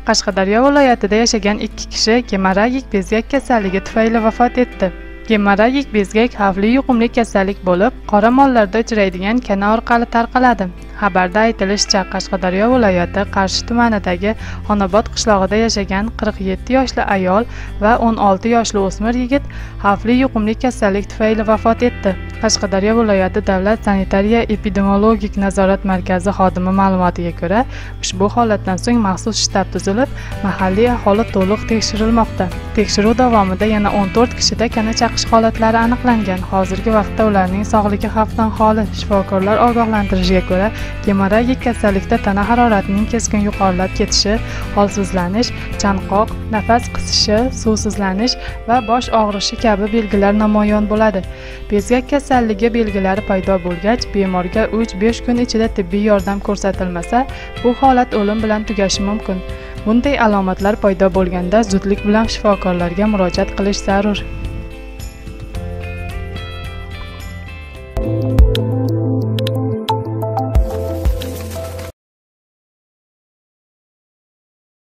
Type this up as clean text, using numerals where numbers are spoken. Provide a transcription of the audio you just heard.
Qashqadaryo viloyatida yashagan 2 kishi gemorragik bezgak kasalligi tufayli vafot etdi. Gemorragik bezgak xavfli yuqumli kasallik bo'lib, qoramollarda uchraydigan kana orqali tarqaladi. Xabarda aytilishicha, Qashqadaryo viloyati Qarshi tumanidagi Xonobod qishlog'ida yashagan 47 yoshli ayol va 16 yoshli o'smir yigit xavfli yuqumli kasallik tufayli vafot etdi. Qashqadaryo viloyati Davlat sanitariya epidemiologik nazorat markazi xodimi ma'lumotiga ko'ra, ushbu holatdan so'ng maxsus shtab tuzilib, mahalliy aholi to'liq tekshirilmoqda. Tekshiruv davomida yana 14 kishida kana chaqish holatlari aniqlangan. Hozirgi vaqtda ularning sog'ligi xavfdan xoli. Shifokorlar ogohlantirishiga ko'ra, gemorragik kasallikda tana haroratining keskin yuqorilab ketishi, holsizlanish, chanqoq, nafas qisishi, suvsizlanish va bosh og'rishi kabi belgilar namoyon bo'ladi. Bezgak kasalligi belgilari paydo bo'lgach, bemorga 3-5 kun ichida tibbiy yordam ko'rsatilmasa, bu holat o'lim bilan tugashi mumkin. Bunday alomatlar paydo bo'lganda zudlik bilan shifokorlarga murojaat qilish zarur.